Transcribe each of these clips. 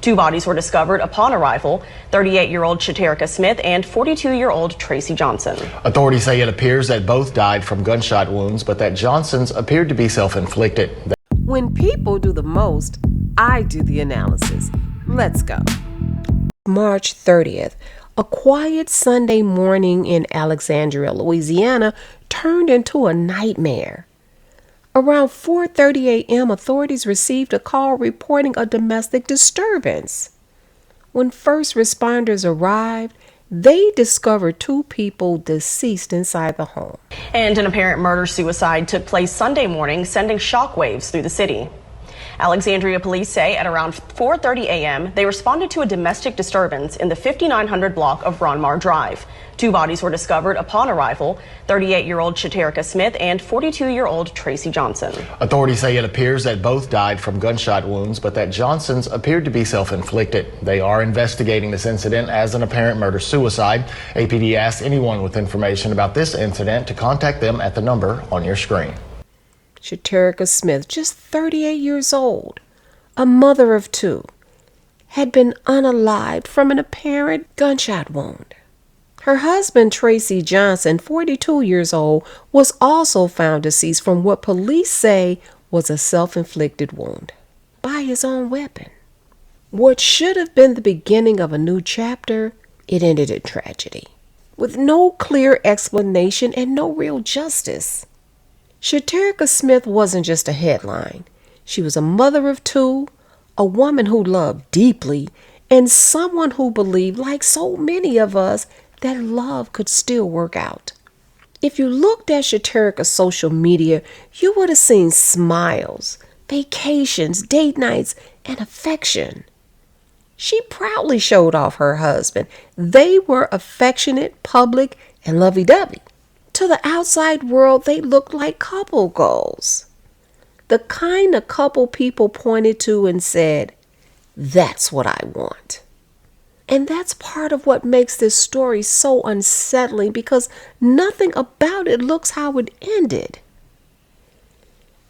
Two bodies were discovered upon arrival: 38-year-old Shaterica Smith and 42-year-old Tracy Johnson. Authorities say it appears that both died from gunshot wounds, but that Johnson's appeared to be self-inflicted. When people do the most, I do the analysis. Let's go. March 30th. A quiet Sunday morning in Alexandria, Louisiana, turned into a nightmare. Around 4:30 a.m., authorities received a call reporting a domestic disturbance. When first responders arrived, they discovered two people deceased inside the home. And an apparent murder-suicide took place Sunday morning, sending shockwaves through the city. Alexandria police say at around 4:30 a.m., they responded to a domestic disturbance in the 5900 block of Ronmar Drive. Two bodies were discovered upon arrival: 38-year-old Shaterica Smith and 42-year-old Tracy Johnson. Authorities say it appears that both died from gunshot wounds, but that Johnson's appeared to be self-inflicted. They are investigating this incident as an apparent murder-suicide. APD asked anyone with information about this incident to contact them at the number on your screen. Shaterica Smith, just 38 years old, a mother of two, had been unalived from an apparent gunshot wound. Her husband, Tracy Johnson, 42 years old, was also found deceased from what police say was a self-inflicted wound by his own weapon. What should have been the beginning of a new chapter, it ended in tragedy, with no clear explanation and no real justice. Shaterica Smith wasn't just a headline. She was a mother of two, a woman who loved deeply, and someone who believed, like so many of us, that love could still work out. If you looked at Shaterica's social media, you would have seen smiles, vacations, date nights, and affection. She proudly showed off her husband. They were affectionate, public, and lovey-dovey. To the outside world, they looked like couple goals. The kind of couple people pointed to and said, "That's what I want." And that's part of what makes this story so unsettling, because nothing about it looks how it ended.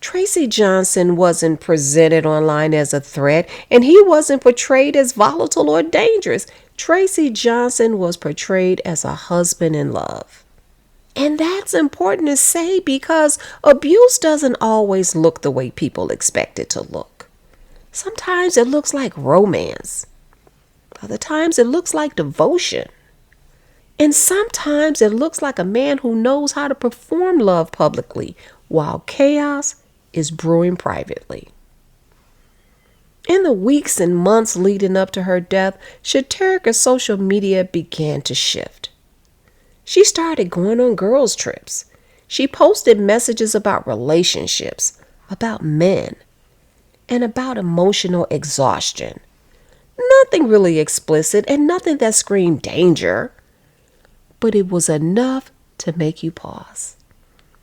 Tracy Johnson wasn't presented online as a threat, and he wasn't portrayed as volatile or dangerous. Tracy Johnson was portrayed as a husband in love. And that's important to say, because abuse doesn't always look the way people expect it to look. Sometimes it looks like romance. Other times it looks like devotion. And sometimes it looks like a man who knows how to perform love publicly while chaos is brewing privately. In the weeks and months leading up to her death, Shaterica's social media began to shift. She started going on girls' trips. She posted messages about relationships, about men, and about emotional exhaustion. Nothing really explicit and nothing that screamed danger, but it was enough to make you pause.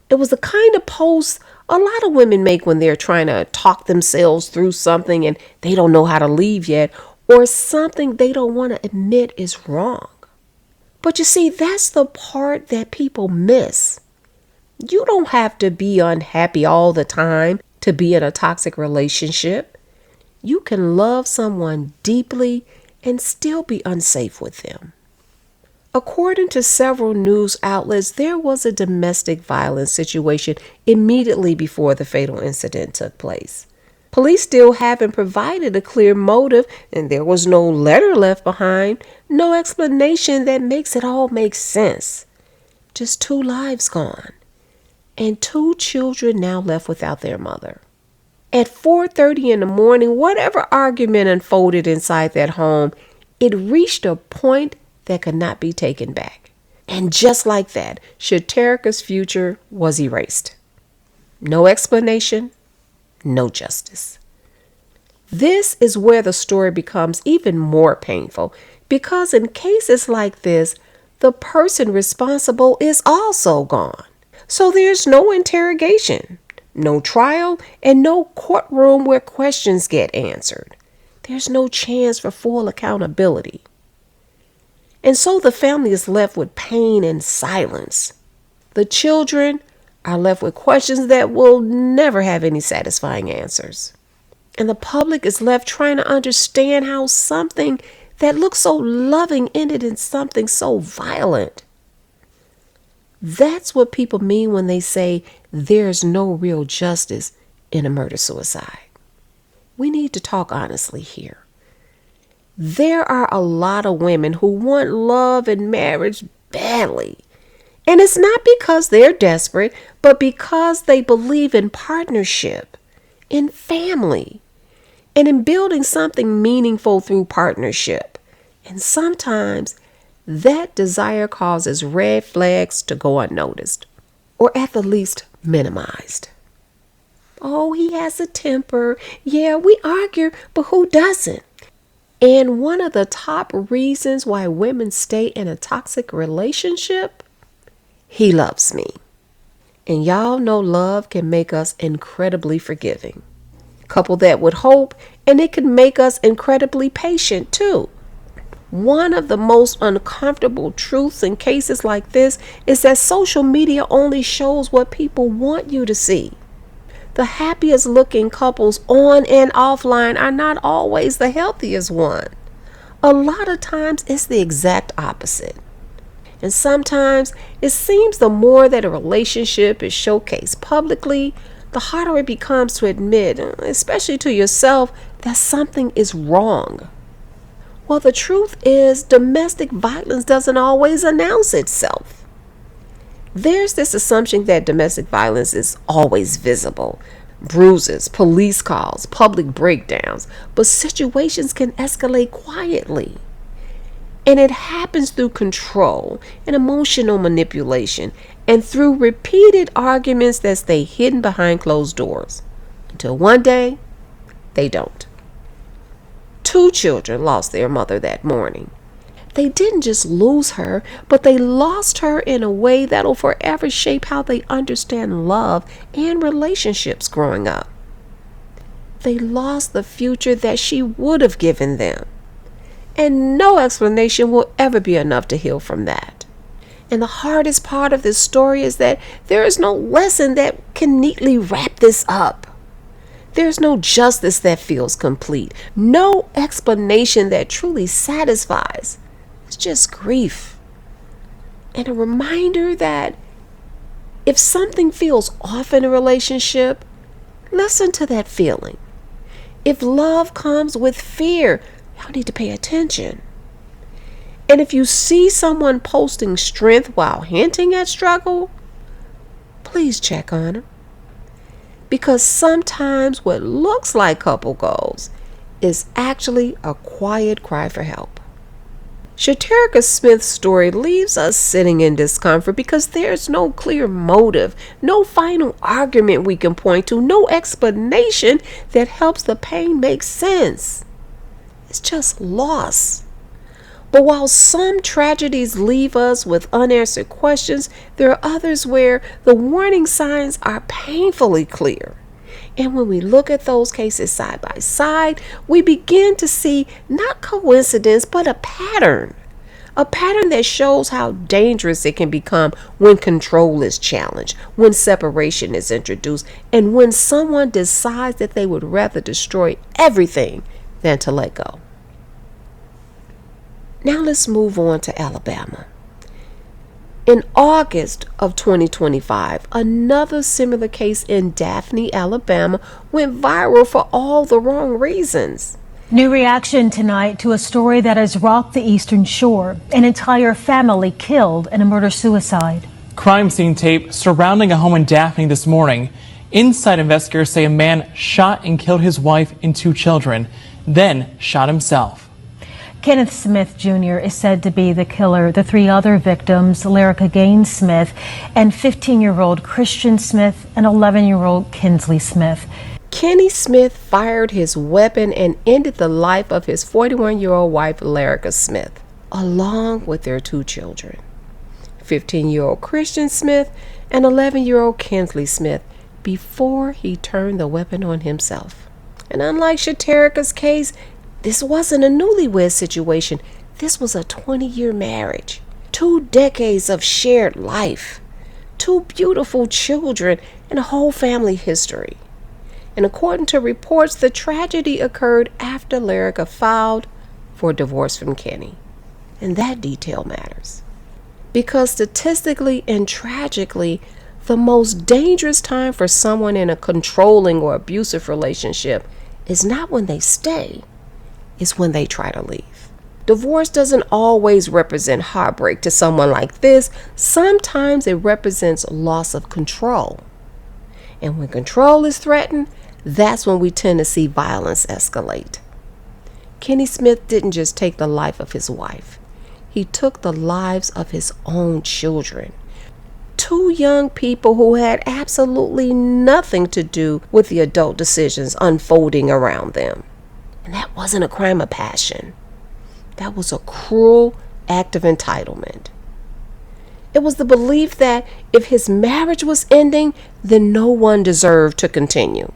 It was the kind of post a lot of women make when they're trying to talk themselves through something and they don't know how to leave yet, or something they don't want to admit is wrong. But you see, that's the part that people miss. You don't have to be unhappy all the time to be in a toxic relationship. You can love someone deeply and still be unsafe with them. According to several news outlets, there was a domestic violence situation immediately before the fatal incident took place. Police still haven't provided a clear motive, and there was no letter left behind, no explanation that makes it all make sense. Just two lives gone, and two children now left without their mother. At 4:30 in the morning, whatever argument unfolded inside that home, it reached a point that could not be taken back. And just like that, Shaterica's future was erased. No explanation, no justice. This is where the story becomes even more painful, because in cases like this, the person responsible is also gone. So there's no interrogation, no trial, and no courtroom where questions get answered. There's no chance for full accountability. And so the family is left with pain and silence. The children are left with questions that will never have any satisfying answers. And the public is left trying to understand how something that looks so loving ended in something so violent. That's what people mean when they say there's no real justice in a murder-suicide. We need to talk honestly here. There are a lot of women who want love and marriage badly. And it's not because they're desperate, but because they believe in partnership, in family, and in building something meaningful through partnership. And sometimes that desire causes red flags to go unnoticed, or at the least minimized. Oh, he has a temper. Yeah, we argue, but who doesn't? And one of the top reasons why women stay in a toxic relationship, he loves me. And y'all know love can make us incredibly forgiving. Couple that with hope, and it can make us incredibly patient too. One of the most uncomfortable truths in cases like this is that social media only shows what people want you to see. The happiest looking couples on and offline are not always the healthiest one. A lot of times it's the exact opposite. And sometimes it seems the more that a relationship is showcased publicly, the harder it becomes to admit, especially to yourself, that something is wrong. Well, the truth is, domestic violence doesn't always announce itself. There's this assumption that domestic violence is always visible. Bruises, police calls, public breakdowns, but situations can escalate quietly. And it happens through control and emotional manipulation and through repeated arguments that stay hidden behind closed doors until one day they don't. 2 children lost their mother that morning. They didn't just lose her, but they lost her in a way that'll forever shape how they understand love and relationships growing up. They lost the future that she would have given them. And no explanation will ever be enough to heal from that. And the hardest part of this story is that there is no lesson that can neatly wrap this up. There's no justice that feels complete. No explanation that truly satisfies. It's just grief. And a reminder that if something feels off in a relationship, listen to that feeling. If love comes with fear, y'all need to pay attention. And if you see someone posting strength while hinting at struggle, please check on them. Because sometimes what looks like couple goals is actually a quiet cry for help. Shaterica Smith's story leaves us sitting in discomfort because there's no clear motive, no final argument we can point to, no explanation that helps the pain make sense. It's just loss. But while some tragedies leave us with unanswered questions, there are others where the warning signs are painfully clear. And when we look at those cases side by side, we begin to see not coincidence, but a pattern. A pattern that shows how dangerous it can become when control is challenged, when separation is introduced, and when someone decides that they would rather destroy everything than to let go. Now let's move on to Alabama. In August of 2025, another similar case in Daphne, Alabama, went viral for all the wrong reasons. New reaction tonight to a story that has rocked the Eastern Shore. An entire family killed in a murder-suicide. Crime scene tape surrounding a home in Daphne this morning. Inside, investigators say a man shot and killed his wife and 2 children, then shot himself. Kenneth Smith Jr. is said to be the killer. The 3 other victims, Lyrica Gaines Smith and 15-year-old Christian Smith and 11-year-old Kinsley Smith. Kenny Smith fired his weapon and ended the life of his 41-year-old wife, Lyrica Smith, along with their 2 children, 15-year-old Christian Smith and 11-year-old Kinsley Smith, before he turned the weapon on himself. And unlike Shaterica's case, this wasn't a newlywed situation. This was a 20-year marriage. 2 decades of shared life. 2 beautiful children and a whole family history. And according to reports, the tragedy occurred after Lyrica filed for divorce from Kenny. And that detail matters. Because statistically and tragically, the most dangerous time for someone in a controlling or abusive relationship is not when they stay, it's when they try to leave. Divorce doesn't always represent heartbreak to someone like this. Sometimes it represents loss of control. And when control is threatened, that's when we tend to see violence escalate. Kenny Smith didn't just take the life of his wife. He took the lives of his own children. Two young people who had absolutely nothing to do with the adult decisions unfolding around them. And that wasn't a crime of passion. That was a cruel act of entitlement. It was the belief that if his marriage was ending, then no one deserved to continue.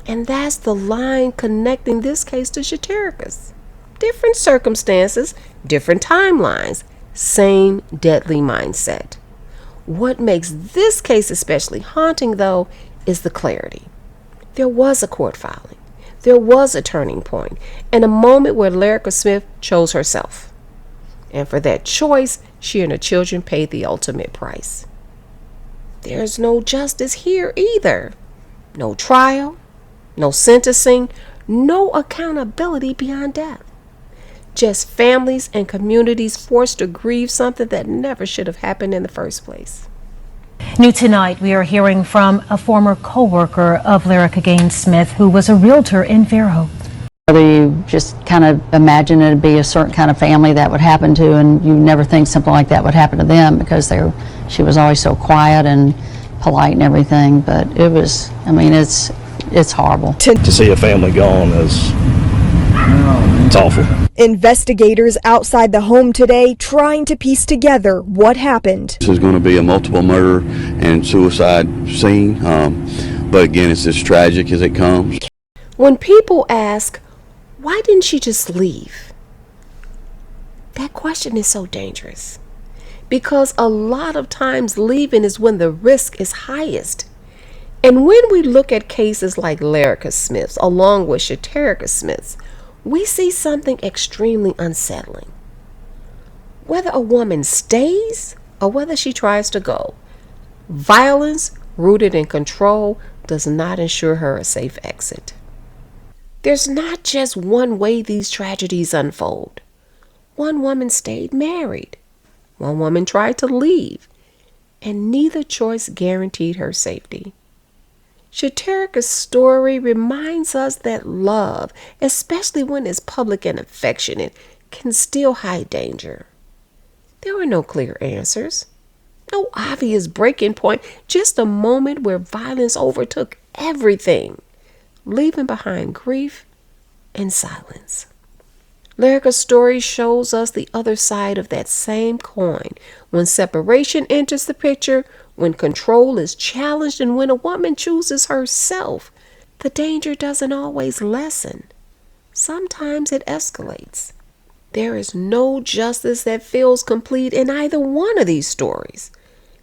And that's the line connecting this case to Shaterica's. Different circumstances, different timelines, same deadly mindset. What makes this case especially haunting, though, is the clarity. There was a court filing. There was a turning point, and a moment where Lyrica Smith chose herself. And for that choice, she and her children paid the ultimate price. There's no justice here either. No trial, no sentencing, no accountability beyond death. Just families and communities forced to grieve something that never should have happened in the first place. New tonight, we are hearing from a former co-worker of Lyrica Gaines Smith, who was a realtor in Fairhope. You just kind of imagine it'd be a certain kind of family that would happen to, and you never think something like that would happen to them because she was always so quiet and polite and everything. But it was, I mean, it's horrible. To see a family gone it's awful. Investigators outside the home today trying to piece together what happened. This is going to be a multiple murder and suicide scene, but again, it's as tragic as it comes. When people ask, why didn't she just leave? That question is so dangerous because a lot of times leaving is when the risk is highest. And when we look at cases like Lyrica Smith's along with Shaterica Smith's, we see something extremely unsettling. Whether a woman stays or whether she tries to go, violence rooted in control does not ensure her a safe exit. There's not just one way these tragedies unfold. One woman stayed married. One woman tried to leave. And neither choice guaranteed her safety. Shaterica's story reminds us that love, especially when it's public and affectionate, can still hide danger. There were no clear answers, no obvious breaking point, just a moment where violence overtook everything, leaving behind grief and silence. Lyrica's story shows us the other side of that same coin. When separation enters the picture, when control is challenged, and when a woman chooses herself, the danger doesn't always lessen. Sometimes it escalates. There is no justice that feels complete in either one of these stories.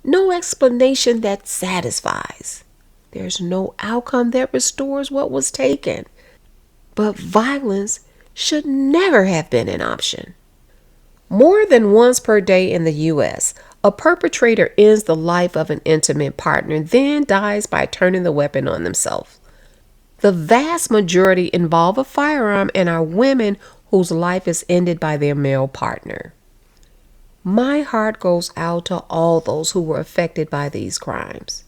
No explanation that satisfies. There's no outcome that restores what was taken. But violence should never have been an option. More than once per day in the U.S., a perpetrator ends the life of an intimate partner, then dies by turning the weapon on themselves. The vast majority involve a firearm and are women whose life is ended by their male partner. My heart goes out to all those who were affected by these crimes.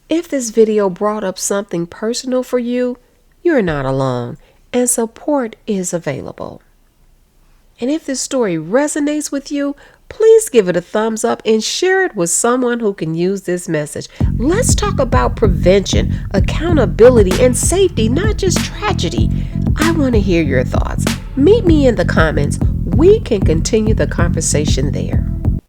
If this video brought up something personal for you, you're not alone, and support is available. And if this story resonates with you, please give it a thumbs up and share it with someone who can use this message. Let's talk about prevention, accountability, and safety, not just tragedy. I want to hear your thoughts. Meet me in the comments. We can continue the conversation there.